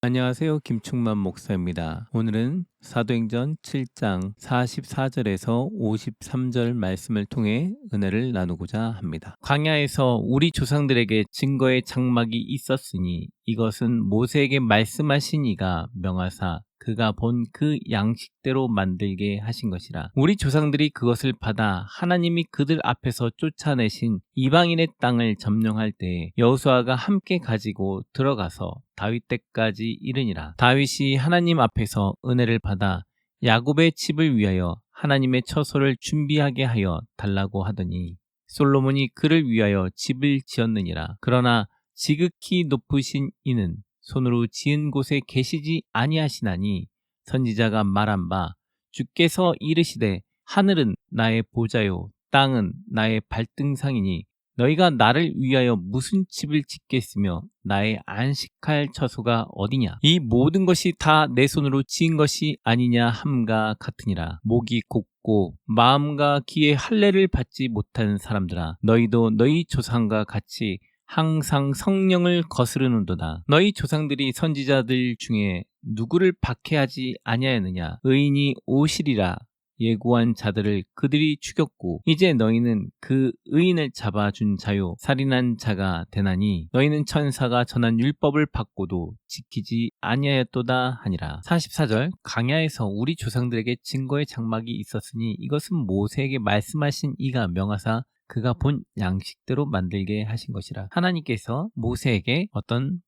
안녕하세요. 김충만 목사입니다. 오늘은 사도행전 7장 44절에서 53절 말씀을 통해 은혜를 나누고자 합니다. 광야에서 우리 조상들에게 증거의 장막이 있었으니 이것은 모세에게 말씀하신 이가 명하사 그가 본 그 양식대로 만들게 하신 것이라. 우리 조상들이 그것을 받아 하나님이 그들 앞에서 쫓아내신 이방인의 땅을 점령할 때에 여호수아가 함께 가지고 들어가서 다윗 때까지 이르니라. 다윗이 하나님 앞에서 은혜를 받아 야곱의 집을 위하여 하나님의 처소를 준비하게 하여 달라고 하더니 솔로몬이 그를 위하여 집을 지었느니라. 그러나 지극히 높으신 이는 손으로 지은 곳에 계시지 아니하시나니 선지자가 말한 바 주께서 이르시되 하늘은 나의 보좌요 땅은 나의 발등상이니 너희가 나를 위하여 무슨 집을 짓겠으며 나의 안식할 처소가 어디냐. 이 모든 것이 다 내 손으로 지은 것이 아니냐 함과 같으니라. 목이 곧고 마음과 귀에 할례를 받지 못한 사람들아, 너희도 너희 조상과 같이 항상 성령을 거스르는도다. 너희 조상들이 선지자들 중에 누구를 박해하지 아니하였느냐. 의인이 오시리라 예고한 자들을 그들이 죽였고 이제 너희는 그 의인을 잡아준 자요 살인한 자가 되나니 너희는 천사가 전한 율법을 받고도 지키지 아니하였도다 하니라. 44절 광야에서 우리 조상들에게 증거의 장막이 있었으니 이것은 모세에게 말씀하신 이가 명하사 그가 본 양식대로 만들게 하신 것이라. 하나님께서 모세에게 어떤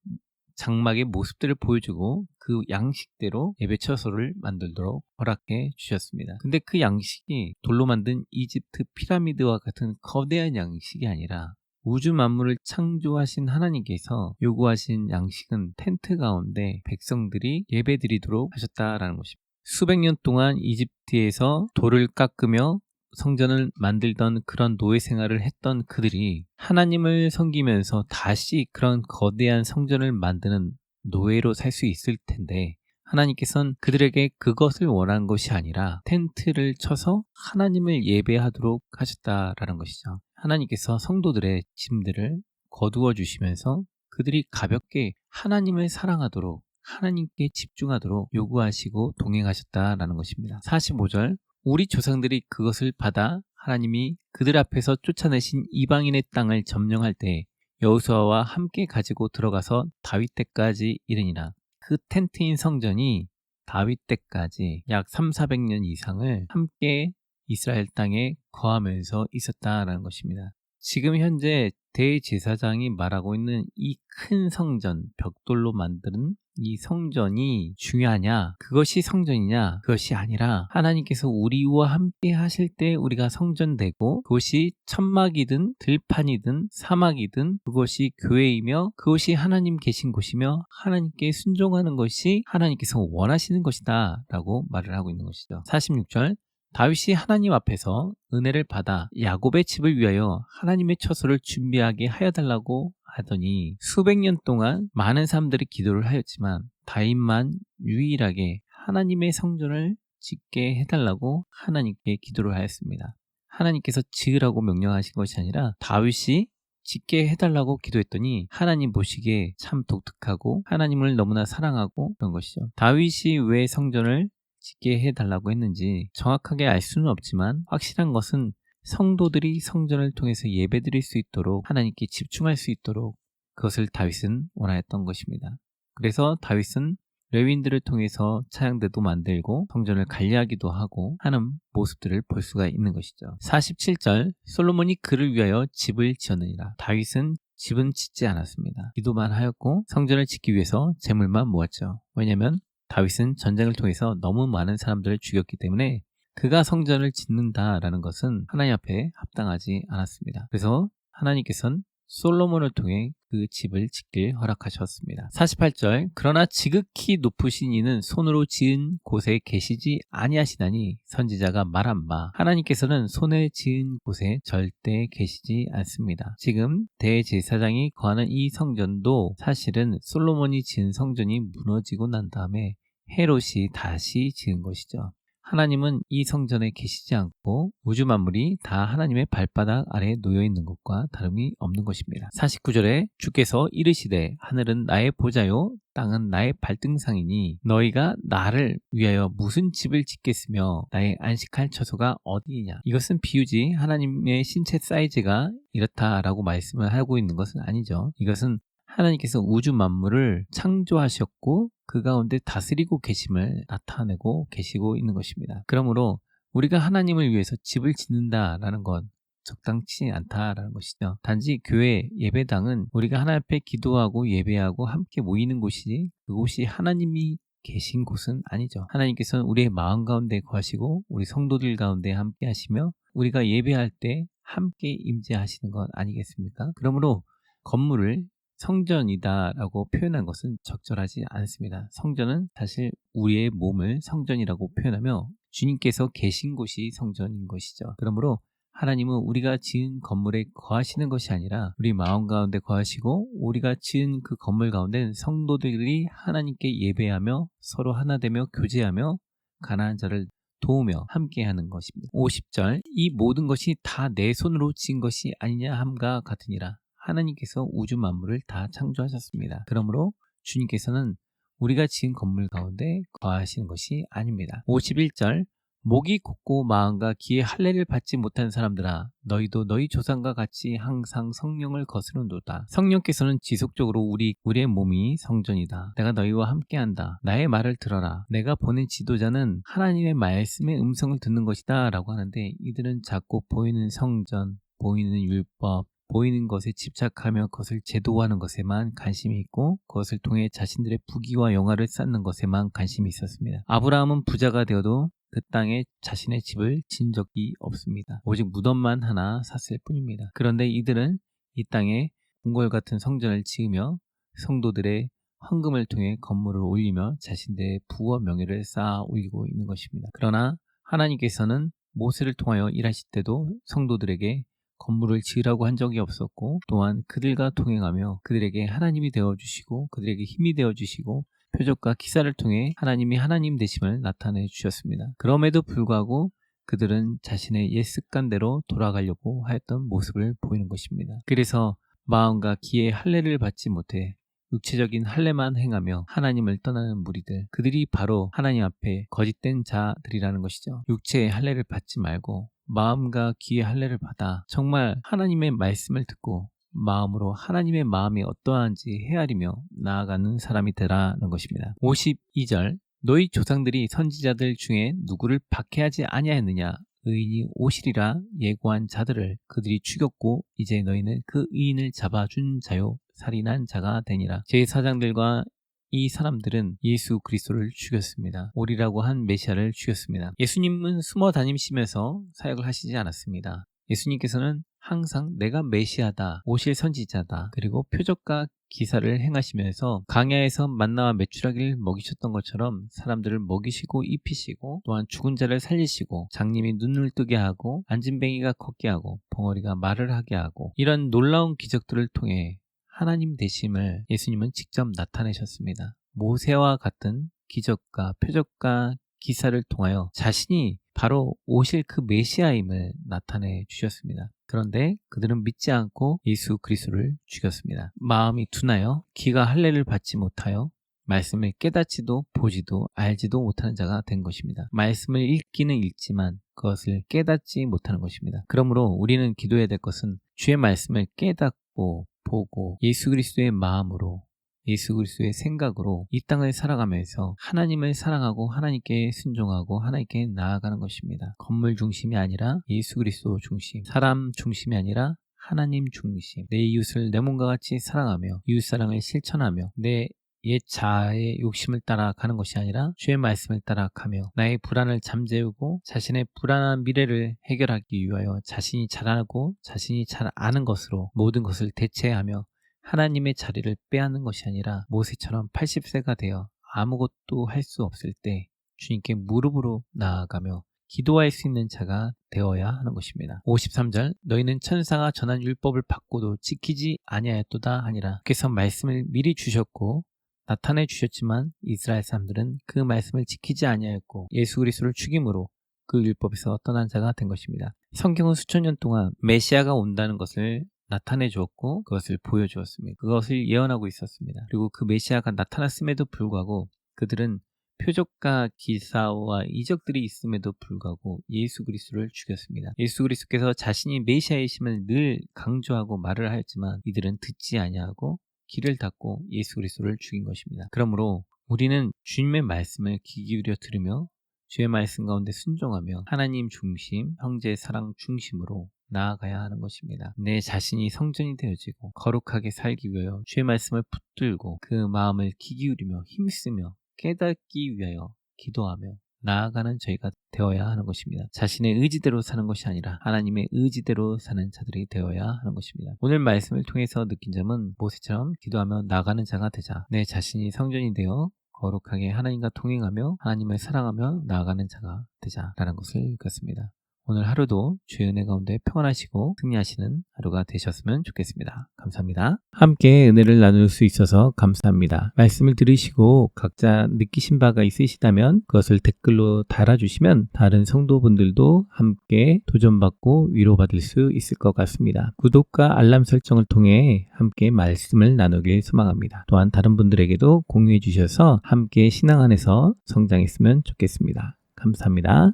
장막의 모습들을 보여주고 그 양식대로 예배 처소를 만들도록 허락해 주셨습니다. 근데 그 양식이 돌로 만든 이집트 피라미드와 같은 거대한 양식이 아니라 우주 만물을 창조하신 하나님께서 요구하신 양식은 텐트 가운데 백성들이 예배드리도록 하셨다라는 것입니다. 수백 년 동안 이집트에서 돌을 깎으며 성전을 만들던 그런 노예 생활을 했던 그들이 하나님을 섬기면서 다시 그런 거대한 성전을 만드는 노예로 살 수 있을 텐데 하나님께서는 그들에게 그것을 원한 것이 아니라 텐트를 쳐서 하나님을 예배하도록 하셨다라는 것이죠. 하나님께서 성도들의 짐들을 거두어 주시면서 그들이 가볍게 하나님을 사랑하도록 하나님께 집중하도록 요구하시고 동행하셨다라는 것입니다. 45절 우리 조상들이 그것을 받아 하나님이 그들 앞에서 쫓아내신 이방인의 땅을 점령할 때 여호수아와 함께 가지고 들어가서 다윗 때까지 이르니라. 그 텐트인 성전이 다윗 때까지 약 300~400년 이상을 함께 이스라엘 땅에 거하면서 있었다라는 것입니다. 지금 현재 대제사장이 말하고 있는 이 큰 성전, 벽돌로 만드는 이 성전이 중요하냐? 그것이 성전이냐? 그것이 아니라 하나님께서 우리와 함께 하실 때 우리가 성전되고 그것이 천막이든 들판이든 사막이든 그것이 교회이며 그것이 하나님 계신 곳이며 하나님께 순종하는 것이 하나님께서 원하시는 것이다 라고 말을 하고 있는 것이죠. 46절 다윗이 하나님 앞에서 은혜를 받아 야곱의 집을 위하여 하나님의 처소를 준비하게 하여달라고 하더니 수백 년 동안 많은 사람들이 기도를 하였지만 다윗만 유일하게 하나님의 성전을 짓게 해달라고 하나님께 기도를 하였습니다. 하나님께서 지으라고 명령하신 것이 아니라 다윗이 짓게 해달라고 기도했더니 하나님 보시기에 참 독특하고 하나님을 너무나 사랑하고 그런 것이죠. 다윗이 왜 성전을 짓게 해달라고 했는지 정확하게 알 수는 없지만 확실한 것은 성도들이 성전을 통해서 예배드릴 수 있도록 하나님께 집중할 수 있도록 그것을 다윗은 원하였던 것입니다. 그래서 다윗은 레위인들을 통해서 찬양대도 만들고 성전을 관리하기도 하고 하는 모습들을 볼 수가 있는 것이죠. 47절 솔로몬이 그를 위하여 집을 지었느니라. 다윗은 집은 짓지 않았습니다. 기도만 하였고 성전을 짓기 위해서 재물만 모았죠. 왜냐하면 다윗은 전쟁을 통해서 너무 많은 사람들을 죽였기 때문에 그가 성전을 짓는다라는 것은 하나님 앞에 합당하지 않았습니다. 그래서 하나님께서는 솔로몬을 통해 그 집을 짓길 허락하셨습니다. 48절 그러나 지극히 높으신 이는 손으로 지은 곳에 계시지 아니하시나니 선지자가 말한 바 하나님께서는 손에 지은 곳에 절대 계시지 않습니다. 지금 대제사장이 거하는 이 성전도 사실은 솔로몬이 지은 성전이 무너지고 난 다음에 헤롯이 다시 지은 것이죠. 하나님은 이 성전에 계시지 않고 우주 만물이 다 하나님의 발바닥 아래에 놓여 있는 것과 다름이 없는 것입니다. 49절에 주께서 이르시되 하늘은 나의 보좌요 땅은 나의 발등상이니 너희가 나를 위하여 무슨 집을 짓겠으며 나의 안식할 처소가 어디이냐. 이것은 비유지 하나님의 신체 사이즈가 이렇다라고 말씀을 하고 있는 것은 아니죠. 이것은 하나님께서 우주 만물을 창조하셨고 그 가운데 다스리고 계심을 나타내고 계시고 있는 것입니다. 그러므로 우리가 하나님을 위해서 집을 짓는다라는 건 적당치 않다라는 것이죠. 단지 교회 예배당은 우리가 하나님 앞에 기도하고 예배하고 함께 모이는 곳이지 그곳이 하나님이 계신 곳은 아니죠. 하나님께서는 우리의 마음 가운데 거하시고 우리 성도들 가운데 함께 하시며 우리가 예배할 때 함께 임재하시는 것 아니겠습니까? 그러므로 건물을 성전이다라고 표현한 것은 적절하지 않습니다. 성전은 사실 우리의 몸을 성전이라고 표현하며 주님께서 계신 곳이 성전인 것이죠. 그러므로 하나님은 우리가 지은 건물에 거하시는 것이 아니라 우리 마음 가운데 거하시고 우리가 지은 그 건물 가운데 성도들이 하나님께 예배하며 서로 하나 되며 교제하며 가난한 자를 도우며 함께하는 것입니다. 50절 이 모든 것이 다 내 손으로 지은 것이 아니냐 함과 같으니라. 하나님께서 우주 만물을 다 창조하셨습니다. 그러므로 주님께서는 우리가 지은 건물 가운데 거하시는 것이 아닙니다. 51절 목이 곧고 마음과 귀에 할례를 받지 못한 사람들아 너희도 너희 조상과 같이 항상 성령을 거스르노다. 성령께서는 지속적으로 우리의 몸이 성전이다. 내가 너희와 함께한다. 나의 말을 들어라. 내가 보낸 지도자는 하나님의 말씀의 음성을 듣는 것이다 라고 하는데 이들은 자꾸 보이는 성전, 보이는 율법, 보이는 것에 집착하며 그것을 제도화하는 것에만 관심이 있고 그것을 통해 자신들의 부귀와 영화를 쌓는 것에만 관심이 있었습니다. 아브라함은 부자가 되어도 그 땅에 자신의 집을 지은 적이 없습니다. 오직 무덤만 하나 샀을 뿐입니다. 그런데 이들은 이 땅에 궁궐 같은 성전을 지으며 성도들의 헌금을 통해 건물을 올리며 자신들의 부와 명예를 쌓아 올리고 있는 것입니다. 그러나 하나님께서는 모세를 통하여 일하실 때도 성도들에게 건물을 지으라고 한 적이 없었고 또한 그들과 동행하며 그들에게 하나님이 되어주시고 그들에게 힘이 되어주시고 표적과 기사를 통해 하나님이 하나님 되심을 나타내 주셨습니다. 그럼에도 불구하고 그들은 자신의 옛 습관대로 돌아가려고 하였던 모습을 보이는 것입니다. 그래서 마음과 귀의 할례를 받지 못해 육체적인 할례만 행하며 하나님을 떠나는 무리들, 그들이 바로 하나님 앞에 거짓된 자들이라는 것이죠. 육체의 할례를 받지 말고 마음과 귀의 할례를 받아 정말 하나님의 말씀을 듣고 마음으로 하나님의 마음이 어떠한지 헤아리며 나아가는 사람이 되라는 것입니다. 52절 너희 조상들이 선지자들 중에 누구를 박해하지 아니하였느냐 의인이 오시리라 예고한 자들을 그들이 죽였고 이제 너희는 그 의인을 잡아준 자요 살인한 자가 되니라. 제사장들과 이 사람들은 예수 그리스도를 죽였습니다. 오리라고 한 메시아를 죽였습니다. 예수님은 숨어 다니시면서 사역을 하시지 않았습니다. 예수님께서는 항상 내가 메시아다, 오실 선지자다, 그리고 표적과 기사를 행하시면서 광야에서 만나와 메추라기를 먹이셨던 것처럼 사람들을 먹이시고 입히시고 또한 죽은 자를 살리시고 장님이 눈을 뜨게 하고 안진뱅이가 걷게 하고 벙어리가 말을 하게 하고 이런 놀라운 기적들을 통해 하나님 되심을 예수님은 직접 나타내셨습니다. 모세와 같은 기적과 표적과 기사를 통하여 자신이 바로 오실 그 메시아임을 나타내 주셨습니다. 그런데 그들은 믿지 않고 예수 그리스도를 죽였습니다. 마음이 둔하여 귀가 할례를 받지 못하여 말씀을 깨닫지도 보지도 알지도 못하는 자가 된 것입니다. 말씀을 읽기는 읽지만 그것을 깨닫지 못하는 것입니다. 그러므로 우리는 기도해야 될 것은 주의 말씀을 깨닫고 보고 예수 그리스도의 마음으로 예수 그리스도의 생각으로 이 땅을 살아가면서 하나님을 사랑하고 하나님께 순종하고 하나님께 나아가는 것입니다. 건물 중심이 아니라 예수 그리스도 중심, 사람 중심이 아니라 하나님 중심, 내 이웃을 내 몸과 같이 사랑하며 이웃사랑을 실천하며 내 옛 자아의 욕심을 따라가는 것이 아니라 주의 말씀을 따라가며 나의 불안을 잠재우고 자신의 불안한 미래를 해결하기 위하여 자신이 잘 알고 자신이 잘 아는 것으로 모든 것을 대체하며 하나님의 자리를 빼앗는 것이 아니라 모세처럼 80세가 되어 아무것도 할 수 없을 때 주님께 무릎으로 나아가며 기도할 수 있는 자가 되어야 하는 것입니다. 53절 너희는 천사가 전한 율법을 받고도 지키지 아니하였도다 하니라. 그래서 말씀을 미리 주셨고 나타내 주셨지만 이스라엘 사람들은 그 말씀을 지키지 아니하였고 예수 그리스도를 죽임으로 그 율법에서 떠난 자가 된 것입니다. 성경은 수천 년 동안 메시아가 온다는 것을 나타내 주었고 그것을 보여주었습니다. 그것을 예언하고 있었습니다. 그리고 그 메시아가 나타났음에도 불구하고 그들은 표적과 기사와 이적들이 있음에도 불구하고 예수 그리스도를 죽였습니다. 예수 그리스도께서 자신이 메시아이심을 늘 강조하고 말을 하였지만 이들은 듣지 아니하고 귀를 닫고 예수 그리스도를 죽인 것입니다. 그러므로 우리는 주님의 말씀을 귀 기울여 들으며 주의 말씀 가운데 순종하며 하나님 중심, 형제의 사랑 중심으로 나아가야 하는 것입니다. 내 자신이 성전이 되어지고 거룩하게 살기 위하여 주의 말씀을 붙들고 그 마음을 귀 기울이며 힘쓰며 깨닫기 위하여 기도하며 나아가는 저희가 되어야 하는 것입니다. 자신의 의지대로 사는 것이 아니라 하나님의 의지대로 사는 자들이 되어야 하는 것입니다. 오늘 말씀을 통해서 느낀 점은 모세처럼 기도하며 나아가는 자가 되자. 내 자신이 성전이 되어 거룩하게 하나님과 동행하며 하나님을 사랑하며 나아가는 자가 되자라는 것을 읽었습니다. 오늘 하루도 주의 은혜 가운데 평안하시고 승리하시는 하루가 되셨으면 좋겠습니다. 감사합니다. 함께 은혜를 나눌 수 있어서 감사합니다. 말씀을 들으시고 각자 느끼신 바가 있으시다면 그것을 댓글로 달아주시면 다른 성도분들도 함께 도전받고 위로받을 수 있을 것 같습니다. 구독과 알람 설정을 통해 함께 말씀을 나누길 소망합니다. 또한 다른 분들에게도 공유해 주셔서 함께 신앙 안에서 성장했으면 좋겠습니다. 감사합니다.